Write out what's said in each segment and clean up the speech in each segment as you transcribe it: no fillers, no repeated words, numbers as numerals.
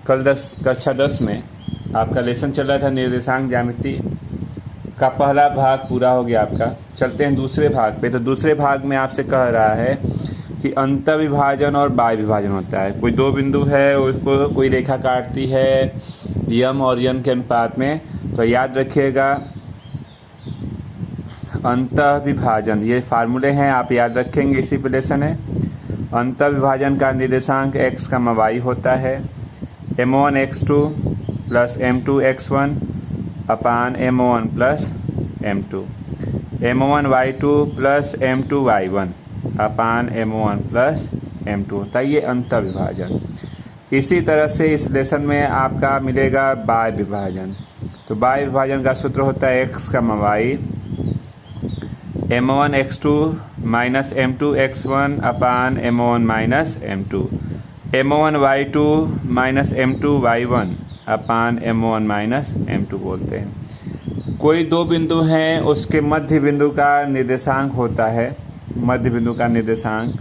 कल कक्षा 10 में आपका लेसन चल रहा था निर्देशांक ज्यामिति का पहला भाग पूरा हो गया आपका। चलते हैं दूसरे भाग पे। तो दूसरे भाग में आपसे कह रहा है कि अंतर विभाजन और बाह्य विभाजन होता है। कोई दो बिंदु है, उसको कोई रेखा काटती है यम और यन के अनुपात में। तो याद रखिएगा अंतर विभाजन, ये फार्मूले हैं, आप याद रखेंगे, इसी पे लेसन है। अंतर विभाजन का निर्देशांक x, y होता है m1 x2 plus m2 x1 upon m1 plus m2, m1 y2 plus m2 y1 अपान m1 प्लस m2 होता है ये अंतर विभाजन। इसी तरह से इस लेसन में आपका मिलेगा बाह्य विभाजन। तो बाह्य विभाजन का सूत्र होता है x, y m1 x2 minus m2 x1 upon m1 minus m2, m1 y2 minus m2 y1 अपान m1 माइनस m2 बोलते हैं। कोई दो बिंदु हैं, उसके मध्य बिंदु का निर्देशांक होता है, मध्य बिंदु का निर्देशांक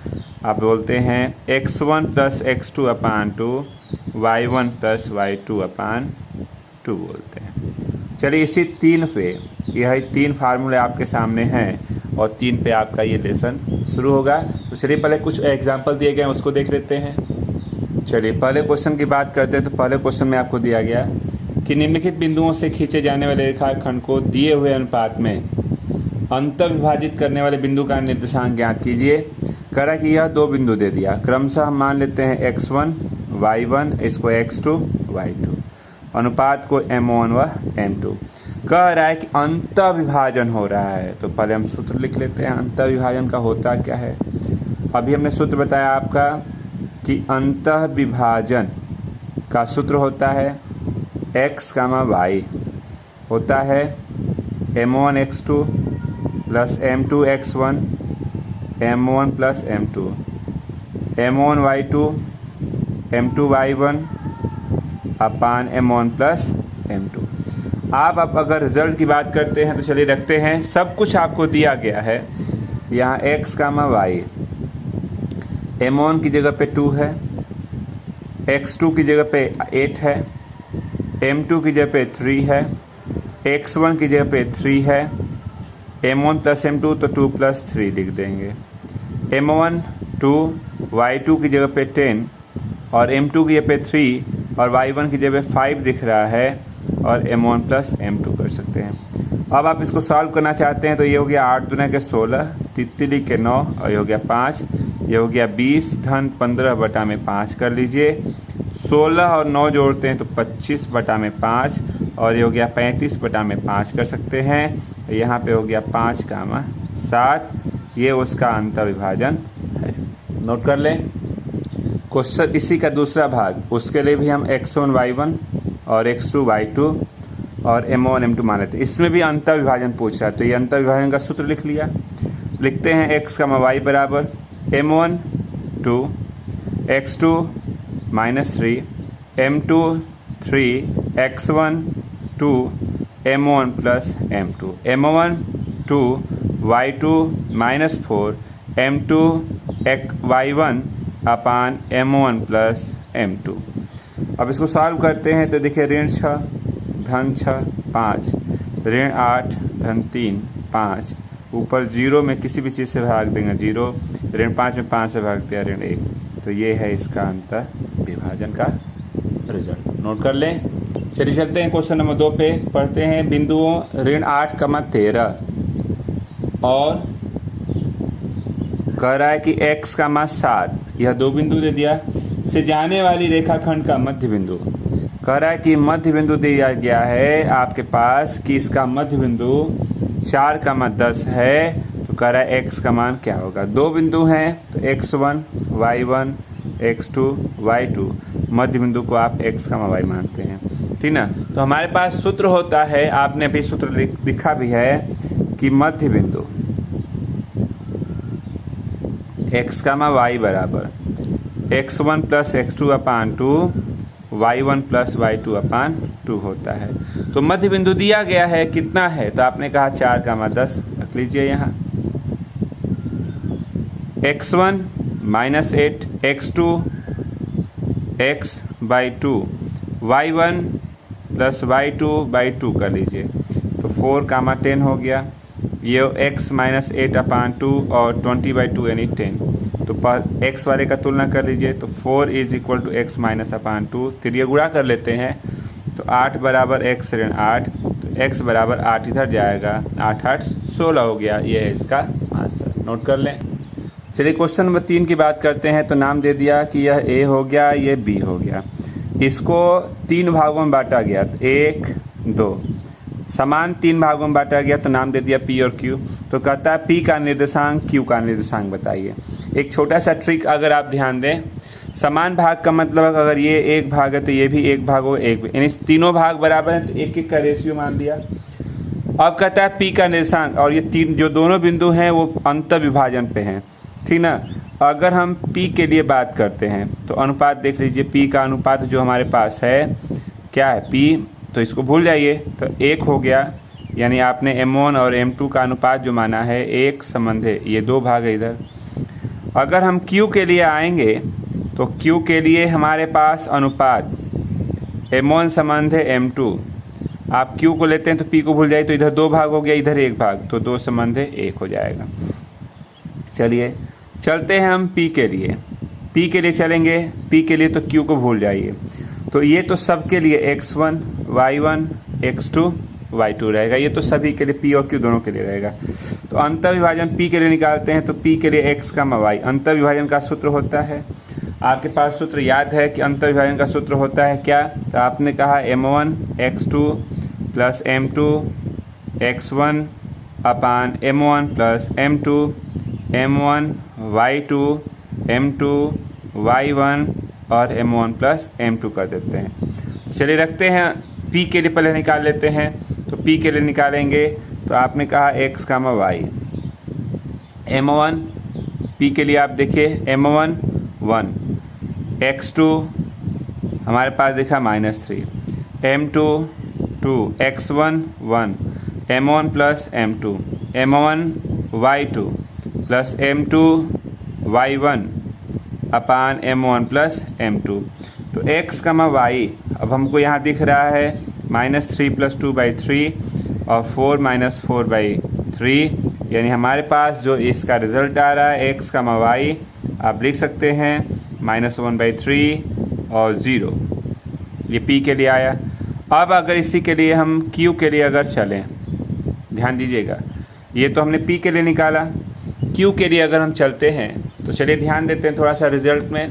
आप बोलते हैं x1 प्लस x2 अपान 2, y1 प्लस y2 अपान 2 बोलते हैं। चलिए इसी 3 पे, यह 3 फार्मूले आपके सामने हैं और 3 पे आपका ये लेसन शुरू होगा। तो चलिए पहले कुछ एग्जाम्पल दिए गए हैं उसको देख लेते हैं। चलिए पहले क्वेश्चन की बात करते हैं। तो पहले क्वेश्चन में आपको दिया गया कि निम्नलिखित बिंदुओं से खींचे जाने वाले रेखाखंड को दिए हुए अनुपात में अंतर विभाजित करने वाले बिंदु का निर्देशांक ज्ञात कीजिए। कह रहा कि यह दो बिंदु दे दिया, क्रमशः हम मान लेते हैं x1 y1, इसको x2 y2, अनुपात को m1 व m2। कह रहा है कि अंतर विभाजन हो रहा है। तो पहले हम सूत्र लिख लेते हैं अंतर विभाजन का होता क्या है। अभी हमने सूत्र बताया आपका कि अंतर विभाजन का सूत्र होता है x, y होता है m1 x2 plus m2 x1 m1 plus m2, m1 y2 m2 y1 अपान m1 प्लस m2। आप अब अगर रिजल्ट की बात करते हैं तो चलिए रखते हैं, सब कुछ आपको दिया गया है। यहाँ x, y m1 की जगह पे 2 है, x2 की जगह पे 8 है, m2 की जगह पे 3 है, x1 की जगह पे 3 है, m1 प्लस m2 तो 2 प्लस 3 लिख देंगे, m1 2, y2 की जगह पे 10 और m2 की जगह पे 3 और y1 की जगह पे 5 दिख रहा है और m1 प्लस m2 कर सकते हैं। अब आप इसको सॉल्व करना चाहते हैं तो ये हो गया 8 दूना के 16, तितली के 9 और ये हो गया 5, ये हो गया 20 धन 15 बटा में 5 कर लीजिए। 16 और 9 जोड़ते हैं तो 25 बटा में 5 और ये हो गया 35 बटा में 5 कर सकते हैं। यहाँ पे हो गया 5, 7, ये उसका अंतर विभाजन है। नोट कर लें। क्वेश्चन इसी का दूसरा भाग, उसके लिए भी हम x1 y1 और x2 y2 और m1 m2 मान लेते हैं। इसमें भी अंतर विभाजन पूछ रहा है तो ये अंतर विभाजन का सूत्र लिख लिया। लिखते हैं x, y बराबर m1 2, x2 -3, m2 3, x1 2, m1 plus m2, m1 2 y2 -4, m2 y1 अपान m1 प्लस m2। अब इसको सॉल्व करते हैं तो देखिए ऋण 6 धन 6 5, ऋण 8 धन 3 5, ऊपर 0 में किसी भी चीज़ से भाग देंगे 0, ऋण 5 में 5 से भाग दिया ऋण 1। तो ये है इसका अंतर विभाजन का रिजल्ट। नोट कर लें। चलिए चलते हैं क्वेश्चन नंबर 2 पे। पढ़ते हैं बिंदुओं ऋण 8, 13 और कह रहा है कि x, 7, यह दो बिंदु दे दिया से जाने वाली रेखाखंड का मध्य बिंदु। कह रहा है कि मध्य बिंदु दिया गया है आपके पास कि इसका मध्य बिंदु 4, 10 है। तो कह रहा है x का मान क्या होगा। दो बिंदु हैं तो x1 y1 x2 y2, मध्य बिंदु को आप x, y मानते हैं, ठीक ना। तो हमारे पास सूत्र होता है, आपने अभी सूत्र लिखा भी है कि मध्य बिंदु x, y बराबर x1 प्लस x2 अपान 2, y1 प्लस y2 अपान 2 होता है। तो मध्य बिंदु दिया गया है, कितना है तो आपने कहा 4, 10 रख लीजिए। यहाँ x1 -8, x2 x/2 y1 plus y2/2 कर लीजिए, तो 4, 10 हो गया। ये x माइनस 8/2 और 20/2 यानी 10, तो x वाले का तुलना कर लीजिए, तो 4 is equal to x minus upon 2। फिर ये गुणा कर लेते हैं, तो 8 बराबर x ऋण 8, तो x बराबर 8 इधर जाएगा, 8 8 16 हो गया। ये है इसका आंसर, नोट कर लें। चलिए क्वेश्चन नंबर 3 की बात करते हैं। तो नाम दे दिया कि यह A हो गया, ये B हो गया। इसको 3 भागों में बांटा गया, तो 1 2 समान 3 भागों में बांटा गया, तो नाम दे दिया P और Q। तो कहता है P का निर्देशांक Q का निर्देशांक बताइए। एक छोटा सा ट्रिक अगर आप ध्यान दें, समान भाग का मतलब अगर ये एक भाग है तो ये भी एक भाग हो, एक यानी तीनों भाग बराबर हैं, तो एक एक का रेशियो मान दिया। अब कहता है P का निर्देशांक, और ये 3 जो दोनों बिंदु हैं वो अंतर विभाजन पे हैं, ठीक ना। अगर हम P के लिए बात करते हैं तो अनुपात देख लीजिए, P का अनुपात जो हमारे पास है क्या है P, तो इसको भूल जाइए, तो 1 हो गया। यानी आपने M1 और M2 का अनुपात जो माना है 1 संबंध है, ये 2 भाग है इधर। अगर हम Q के लिए आएंगे तो Q के लिए हमारे पास अनुपात M1 संबंध है M2। आप Q को लेते हैं तो P को भूल जाइए, तो इधर 2 भाग हो गया, इधर 1 भाग, तो 2 संबंध है 1 हो जाएगा। चलिए चलते हैं हम P के लिए। P के लिए चलेंगे, P के लिए तो Q को भूल जाइए, तो ये तो सबके लिए x1 y1 x2 y2 रहेगा। ये तो सभी के लिए P और Q दोनों के लिए रहेगा। तो अंतर विभाजन P के लिए निकालते हैं, तो P के लिए x, y। अंतर विभाजन का सूत्र होता है, आपके पास सूत्र याद है कि अंतर विभाजन का सूत्र होता है क्या, तो आपने कहा m1 x2 plus m2 x1 upon m1 plus m2 m1 y2 m2 y1 और m1 प्लस m2 कर देते हैं। चलिए रखते हैं, P के लिए पहले निकाल लेते हैं। तो P के लिए निकालेंगे तो आपने कहा x, y। m1 P के लिए आप देखिए, m1 1, x2 हमारे पास देखा -3, m2 2, x1 1, m1 plus m2, m1 y2 plus m2 y1 अपान m1 प्लस m2। तो x, y अब हमको यहाँ दिख रहा है -3 प्लस 2/3 और 4 4/3, यानी हमारे पास जो इसका रिजल्ट आ रहा है x, y आप लिख सकते हैं -1/3 और 0। ये P के लिए आया। अब अगर इसी के लिए हम Q के लिए अगर चलें, ध्यान दीजिएगा, ये तो हमने P के लिए निकाला। Q के लिए अगर हम चलते हैं तो चलिए ध्यान देते हैं थोड़ा सा रिजल्ट में।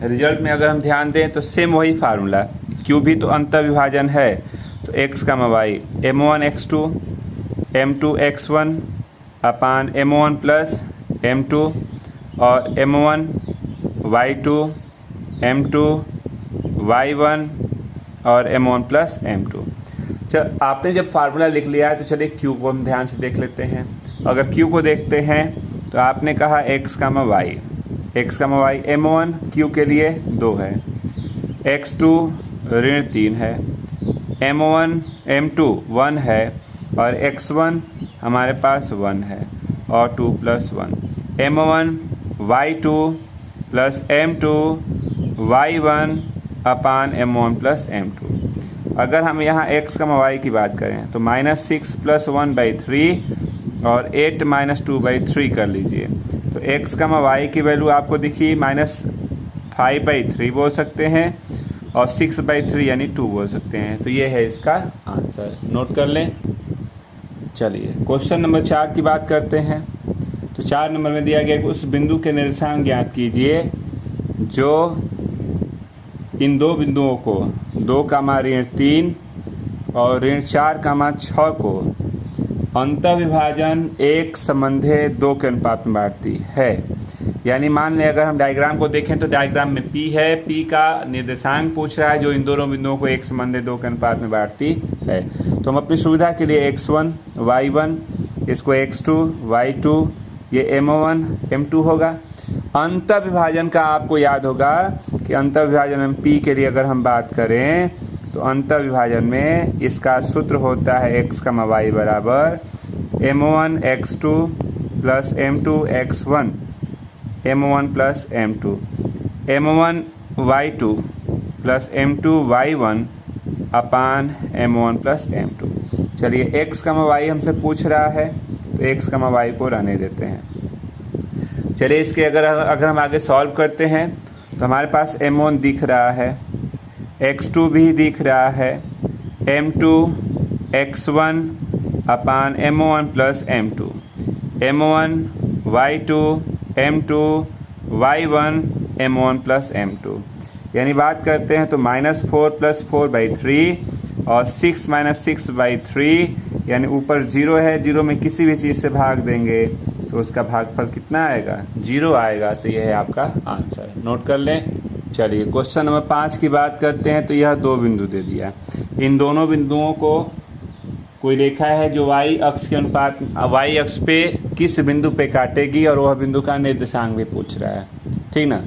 रिजल्ट में अगर हम ध्यान दें तो सेम वही फार्मूला, Q भी तो अंतर विभाजन है, तो x, y m1 x2 m2 x1 upon m1 plus m2 और m1 y2 m2 y1 और m1 प्लस m2। चल आपने जब फार्मूला लिख लिया है तो चलिए Q को हम ध्यान से देख लेते हैं। अगर Q को देखते हैं तो आपने कहा x, y m1 Q के लिए 2 है, x2 ऋण 3 है, m1 m2 1 है और x1 हमारे पास 1 है और 2 plus 1, m1 y2 plus m2 y1 अपान m1 प्लस m2। अगर हम यहाँ x, y की बात करें तो -6 प्लस 1/3 और 8 - 2/3 कर लीजिए। तो x, y की वैल्यू आपको दिखी -5/3 बोल सकते हैं और 6/3 यानी 2 बोल सकते हैं। तो ये है इसका आंसर, नोट कर लें। चलिए क्वेश्चन नंबर 4 की बात करते हैं। तो 4 नंबर में दिया गया कि उस बिंदु के निर्देशांक ज्ञात कीजिए जो इन दो बिंदुओं को 2, -3 और -4, 6 को अंतर विभाजन 1 संबंधे 2 के अनुपात में बांटती है। यानी मान लें अगर हम डायग्राम को देखें तो डायग्राम में P है, P का निर्देशांक पूछ रहा है जो इन दोनों बिंदुओं को 1 संबंधे 2 के अनुपात में बांटती है। तो हम अपनी सुविधा के लिए x1 y1, इसको x2 y2, ये m1 m2 होगा। अंतर विभाजन का आपको याद होगा कि अंतर विभाजन में P के लिए अगर हम बात करें तो अंतर विभाजन में इसका सूत्र होता है x, y बराबर m1 x2 plus m2 x1 m1 plus m2। m1 y2 plus m2 y1 अपान m1 प्लस m2। चलिए x, y हमसे पूछ रहा है तो x, y को रहने देते हैं। चलिए इसके अगर हम आगे सॉल्व करते हैं तो हमारे पास m1 दिख रहा है, x2 भी दिख रहा है, m2 x1 upon m1 plus m2, m1 y2 m2 y1 m1 plus m2। यानी बात करते हैं तो -4 + 4/3 और 6 - 6/3, यानी ऊपर 0 है, 0 में किसी भी चीज़ से भाग देंगे तो उसका भागफल कितना आएगा? 0 आएगा। तो यह है आपका आंसर, नोट कर लें। चलिए क्वेश्चन नंबर 5 की बात करते हैं। तो यह 2 बिंदु दे दिया, इन दोनों बिंदुओं को कोई रेखा है जो y अक्ष के अनुपात y अक्ष पे किस बिंदु पे काटेगी, और वह बिंदु का निर्देशांक भी पूछ रहा है, ठीक ना।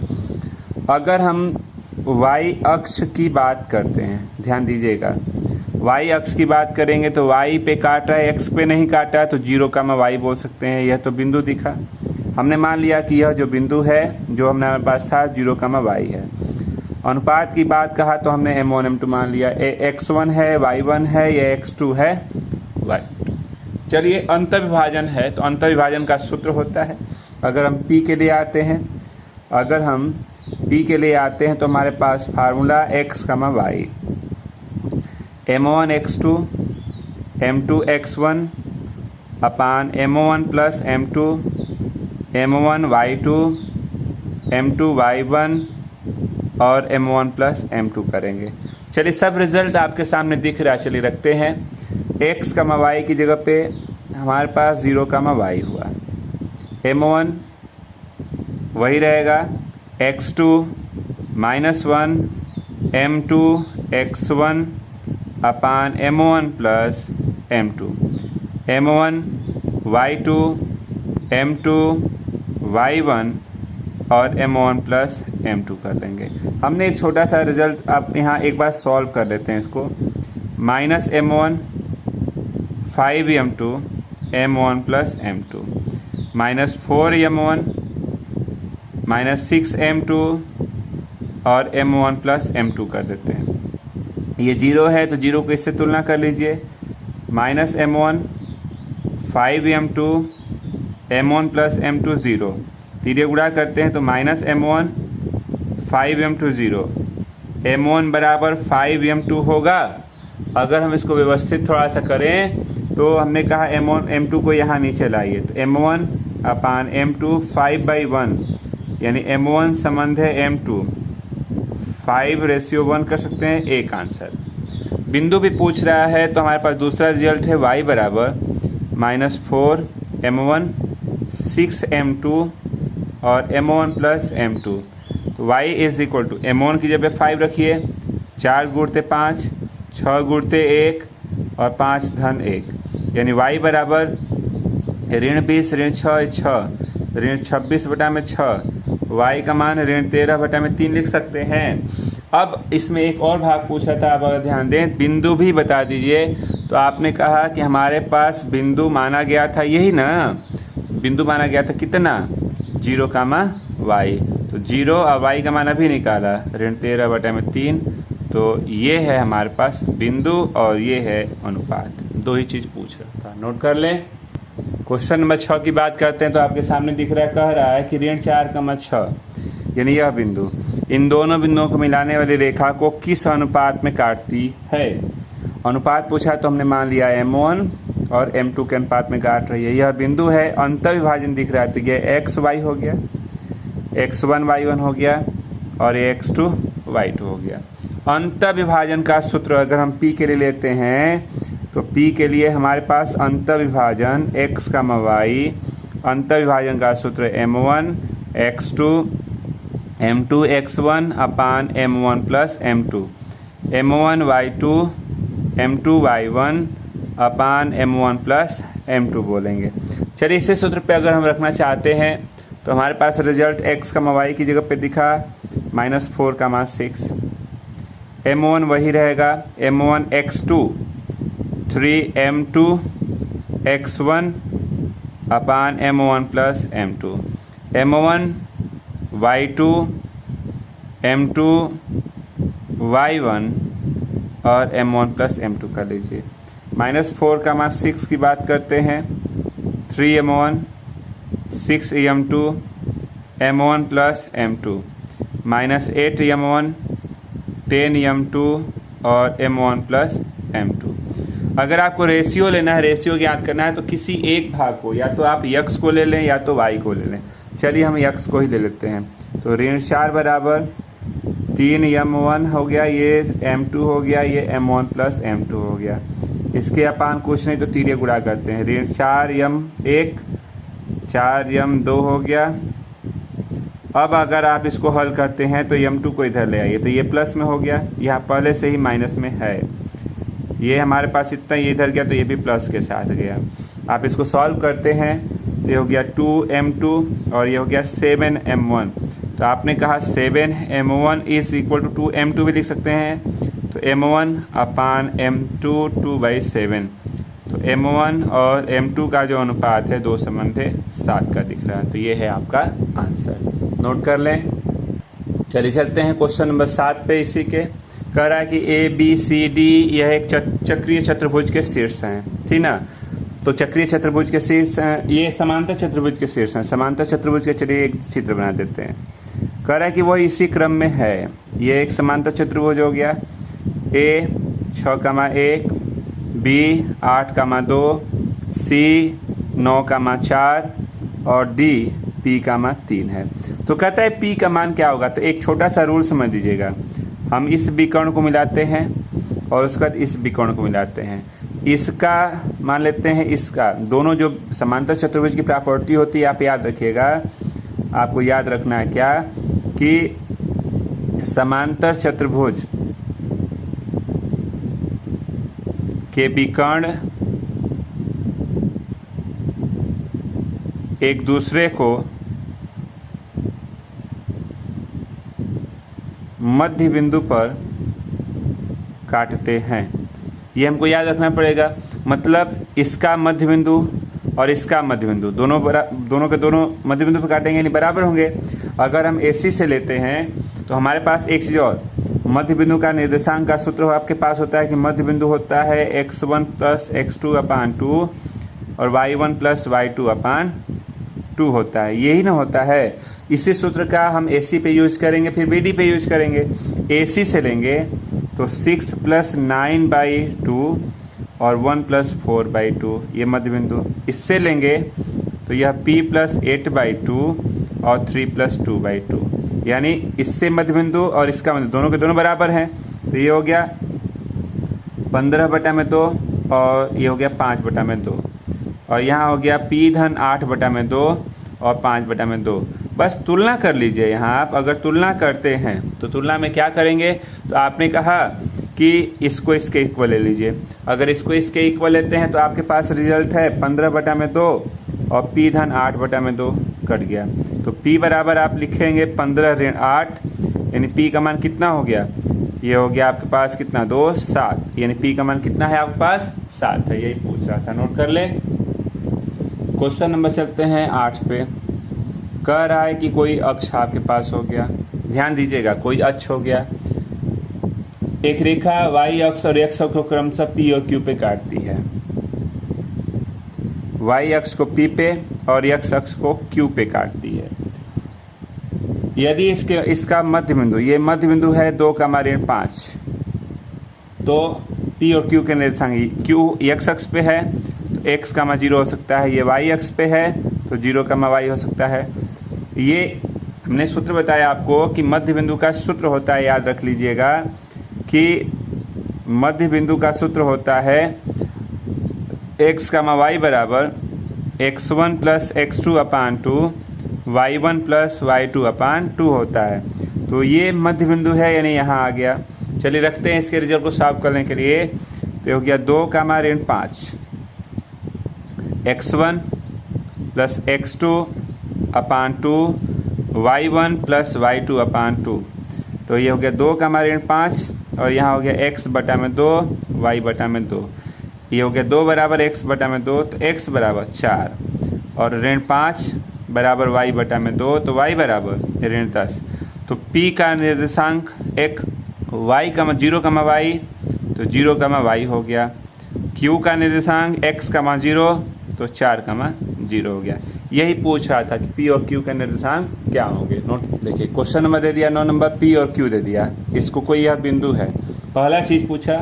अगर हम y अक्ष की बात करते हैं, ध्यान दीजिएगा, y अक्ष की बात करेंगे तो y पे काट रहा है, x पे नहीं काटा है, तो 0, y बोल सकते हैं। यह तो बिंदु दिखा, हमने मान लिया कि यह जो बिंदु है जो हमारे पास था 0, y है। अनुपात की बात कहा तो हमने m1 m2 मान लिया, x1 है y1 है, या x2 है y2। चलिए अंतर्विभाजन है, तो अंतर्विभाजन का सूत्र होता है, अगर हम p के लिए आते हैं, तो हमारे पास formula x, y, m1 x2 m2 x1 upon m1 plus m2 m1 y2 m2 y1 और m1 प्लस m2 करेंगे। चलिए सब रिजल्ट आपके सामने दिख रहा है, चलिए रखते हैं। x, y की जगह पे हमारे पास 0, y हुआ, m1 वही रहेगा, x2 -1 m2 x1 upon m1 plus m2, m1 y2 m2 y1 और m1 प्लस m2 कर लेंगे। हमने एक छोटा सा रिजल्ट आप यहाँ एक बार सॉल्व कर लेते हैं इसको। -m1 5m2 m1 plus m2, -4m1 -6m2 और m1 प्लस m2 कर देते हैं। ये 0 है तो 0 को इससे तुलना कर लीजिए, -m1 5m2 m1 plus m2 0, तीरे गुणा करते हैं तो -m1 5m2 0, m1 बराबर 5m2 होगा। अगर हम इसको व्यवस्थित थोड़ा सा करें तो हमने कहा m1 m2 को यहाँ नीचे लाइए, तो m1 अपान m2 5/1, यानी m1 संबंध है m2, 5:1 कर सकते हैं, एक आंसर। बिंदु भी पूछ रहा है तो हमारे पास दूसरा रिजल्ट है y बराबर -4 m1 6m2 और m1 प्लस m2। तो y is equal to m1 की जगह 5 रखिए, 4 गुणते 5, 6 गुणते 1 और 5 धन 1, यानी y बराबर -20 -6 26/6, y का मान -13/3 लिख सकते हैं। अब इसमें एक और भाग पूछा था, आप अगर ध्यान दें, बिंदु भी बता दीजिए। तो आपने कहा कि हमारे पास बिंदु माना गया था, यही ना, बिंदु माना गया था कितना? 0, y, तो 0 और y का मान अभी निकाला, -13/3। तो ये है हमारे पास बिंदु और ये है अनुपात, 2 ही चीज़ पूछ रहा था, नोट कर लें। क्वेश्चन नंबर 6 की बात करते हैं तो आपके सामने दिख रहा है, कह रहा है कि ऋण 4, यानी यह बिंदु इन दोनों बिंदुओं को मिलाने वाली रेखा को किस अनुपात में काटती है। अनुपात पूछा तो हमने मान लिया m1 और m2 के अनुपात में काट रही है। यह बिंदु है, अंतर्विभाजन दिख रहा है तो यह x y हो गया, x1 y1 हो गया और ये x2 y2 हो गया। अंतर्विभाजन का सूत्र अगर हम p के लिए लेते हैं तो p के लिए हमारे पास अंतर्विभाजन x, y, अंतर्विभाजन का सूत्र m1 x2 m2 x1 upon m1 plus m2, m1 y2 m2 y1 अपान m1 प्लस m2 बोलेंगे। चलिए इसे सूत्र पे अगर हम रखना चाहते हैं तो हमारे पास रिजल्ट x, y की जगह पे दिखा -4, 6, m1 वही रहेगा, m1 x2 3m2 x1 upon m1 plus m2, m1 y2 m2 y1 और m1 प्लस m2 कर लीजिए। -4, 6 की बात करते हैं, 3m1 6m2 m1 plus m2 -8m1 10m2 और m1 प्लस m2। अगर आपको रेशियो लेना है, रेशियो ज्ञात करना है, तो किसी एक भाग को या तो आप x को ले लें या तो y को ले लें। चलिए हम x को ही ले लेते हैं। तो ऋण 4 बराबर 3m1 हो गया, ये m2 हो गया, ये m1 प्लस m2 हो गया। इसके अपान कुछ नहीं तो तीरे गुणा करते हैं। ऋण 4m1 4m2 हो गया। अब अगर आप इसको हल करते हैं तो m2 को इधर ले आइए, तो ये प्लस में हो गया, यहाँ पहले से ही माइनस में है। ये हमारे पास इतना, ये इधर गया तो ये भी प्लस के साथ गया। आप इसको सॉल्व करते हैं तो ये हो गया 2m2 और ये हो गया 7m1। तो आपने कहा 7m1 is equal to 2m2 भी लिख सकते हैं, तो m1 अपान m2 2/7। तो m1 और m2 का जो अनुपात है, दो संबंध है, 7 का दिख रहा है। तो ये है आपका आंसर, नोट कर लें। चलिए चलते हैं क्वेश्चन नंबर 7 पे। इसी के कह रहा है कि ABCD यह एक चक्रीय चतुर्भुज के शीर्ष हैं, ठीक ना। तो चक्रीय चतुर्भुज के शीर्ष, ये समांतर चतुर्भुज के शीर्ष हैं। समांतर चतुर्भुज के चलिए एक चित्र बना देते हैं। कह रहा है कि वह इसी क्रम में है। ये एक समांतर चतुर्भुज हो गया, A 6,1, B 8,2, C 9,4 और D P 3 है। तो कहता है P का मान क्या होगा। तो एक छोटा सा रूल समझ दीजिएगा, हम इस विकर्ण को मिलाते हैं और उसके बाद इस विकर्ण को मिलाते हैं। इसका मान लेते हैं, इसका, दोनों जो समांतर चतुर्भुज की प्रॉपर्टी होती है आप याद रखिएगा। आपको याद रखना है क्या कि समांतर चतुर्भुज के विकर्ण एक दूसरे को मध्य बिंदु पर काटते हैं। ये हमको याद रखना पड़ेगा। मतलब इसका मध्य बिंदु और इसका मध्य बिंदु दोनों के दोनों मध्य बिंदु पर काटेंगे, यानी बराबर होंगे। अगर हम AC से लेते हैं तो हमारे पास एक चीज़ और, मध्य बिंदु का निर्देशांक का सूत्र आपके पास होता है कि मध्य बिंदु होता है x1 प्लस x2 अपान 2 और y1 प्लस y2 अपान 2 होता है। यही ना होता है। इसी सूत्र का हम AC पे यूज करेंगे, फिर BD पे यूज करेंगे। AC से लेंगे तो 6 प्लस 9/2 और 1 प्लस 4/2 ये मध्य बिंदु। इससे लेंगे तो यह P प्लस 8/2 और 3 प्लस 2/2, यानी इससे मध्य बिंदु और इसका मध्य दोनों के दोनों बराबर हैं। तो ये हो गया 15/2 और ये हो गया 5/2 और यहाँ हो गया P धन 8/2 और 5/2। बस तुलना कर लीजिए। यहाँ आप अगर तुलना करते हैं तो तुलना में क्या करेंगे, तो आपने कहा कि इसको इसके इक्वल ले लीजिए। अगर इसको इसके इक्वल लेते हैं तो आपके पास रिजल्ट है 15/2 और P धन 8/2 कट गया। तो P बराबर आप लिखेंगे 15 ऋण 8, यानी P का मान कितना हो गया, ये हो गया आपके पास कितना 2 7, यानी P का मान कितना है आपके पास 7 है। यही पूछ रहा था, नोट कर ले। क्वेश्चन नंबर चलते हैं 8 पे। कह रहा है कि कोई अक्ष आपके पास हो गया, ध्यान दीजिएगा, कोई अक्ष हो गया। एक रेखा y अक्ष और x अक्ष को क्रमशः P और Q पे काटती है। y अक्ष को P पे और x अक्ष को Q पे काटती है। यदि इसका मध्य बिंदु, ये मध्य बिंदु है 2,5, तो P और Q के निर्देशांक, Q x अक्ष पे है तो x, 0 हो सकता है, ये y अक्ष पे है तो 0, y हो सकता है। ये हमने सूत्र बताया आपको कि मध्य बिंदु का सूत्र होता है, याद रख लीजिएगा कि मध्य बिंदु का सूत्र होता है x, y बराबर x1 प्लस x2 अपान 2 y1 प्लस y2 अपान 2 होता है। तो ये मध्य बिंदु है, यानी यहाँ आ गया। चलिए रखते हैं इसके रिजल्ट को सॉल्व करने के लिए। तो हो गया 2,5 x1 प्लस x2 अपान 2 y1 प्लस y2 अपान 2। तो ये हो गया 2,5 और यहाँ हो गया x/2 y/2। ये हो गया 2 बराबर x/2, तो x बराबर 4 और ऋण 5 बराबर y/2, तो y बराबर ऋण 10। तो P का निर्देशांक x y का 0 कमा y, तो 0 कमा y हो गया। Q का निर्देशांक x कमा 0, तो 4 कमा 0 हो गया। यही पूछ रहा था कि P और Q का निर्देशांक क्या होंगे। नोट देखिए, क्वेश्चन नंबर दे दिया 9 नंबर, P और Q दे दिया, इसको कोई यह बिंदु है। पहला चीज़ पूछा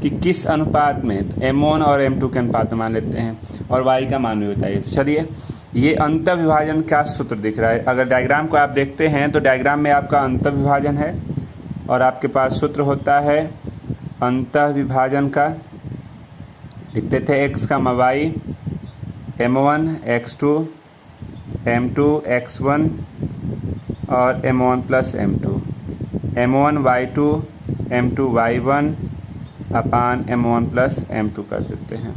कि किस अनुपात में, तो M1 और M2 के अनुपात में मान लेते हैं, और y का मान भी बताइए। तो चलिए, ये अंतःविभाजन का सूत्र दिख रहा है। अगर डायग्राम को आप देखते हैं तो डायग्राम में आपका अंतःविभाजन है और आपके पास सूत्र होता है अंतःविभाजन का। लिखते थे x का y M1 x2 M2 x1 और M1 plus M2, M1 y2 M2 y1 अपान M1 प्लस M2 कर देते हैं।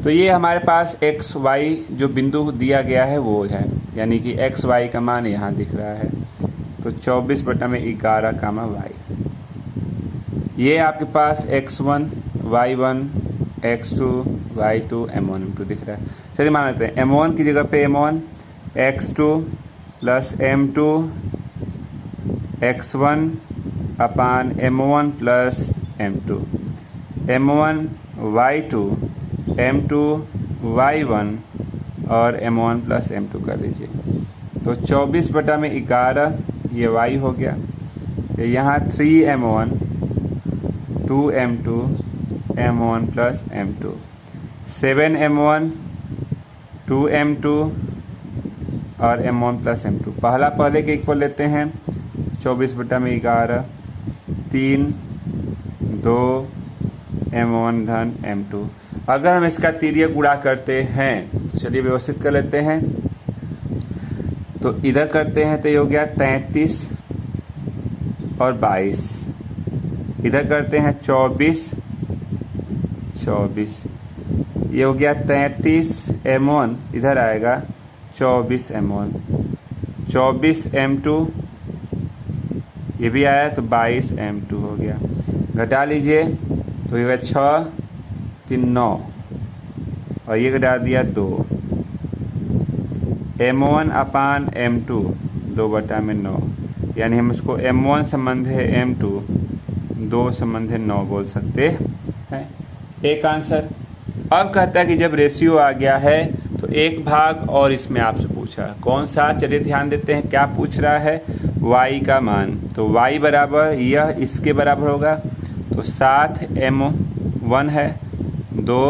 तो ये हमारे पास x y जो बिंदु दिया गया है वो है, यानी कि x y का मान यहाँ दिख रहा है। तो 24/11 कामा y, ये आपके पास x1 y1 x2 y2 M1 M2 दिख रहा है। चलिए मान लेते हैं M1 की जगह पे M1 x2 plus M2 x1 upon M1 plus M2, M1 y2 M2 y1 और M1 प्लस M2 कर लीजिए। तो 24/11 ये y हो गया। यहाँ 3M1 2M2 M1 plus M2, 7M1 2M2 और M1 प्लस M2। पहला पहले के इक्वल लेते हैं, 24/11 3 2 M1 धन M2। अगर हम इसका तिर्यक गुणा करते हैं तो चलिए व्यवस्थित कर लेते हैं। तो इधर करते हैं तो ये हो गया 33 और 22, इधर करते हैं 24 24, ये हो गया 33 M1, इधर आएगा 24 M1, 24 M2, ये भी आया तो 22 M2 हो गया। घटा लीजिए तो ये 6 3 9 और ये घटा दिया 2, M1 अपान M2 2/9, यानी हम इसको M1 संबंध है M2 2 संबंध है 9 बोल सकते हैं। एक आंसर। अब कहता है कि जब रेशियो आ गया है तो एक भाग और इसमें आपसे पूछा कौन सा, चलिए ध्यान देते हैं क्या पूछ रहा है। y का मान, तो y बराबर यह इसके बराबर होगा, तो 7 M1 है 2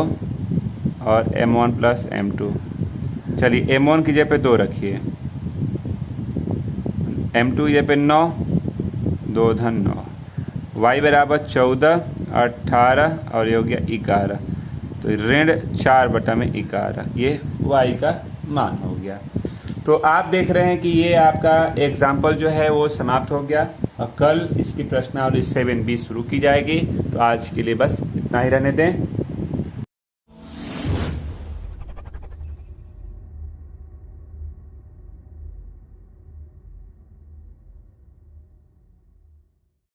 और M1 प्लस M2। चलिए M1 की जगह पे 2 रखिए, M2 की जगह पे 9 2 धन 9, y बराबर 14 18 और ये हो गया 11, तो ऋण 4/11, ये y का मान हो गया। तो आप देख रहे हैं कि ये आपका एग्जाम्पल जो है वो समाप्त हो गया और कल इसकी प्रश्नावली 7B शुरू की जाएगी। तो आज के लिए बस इतना ही रहने दें।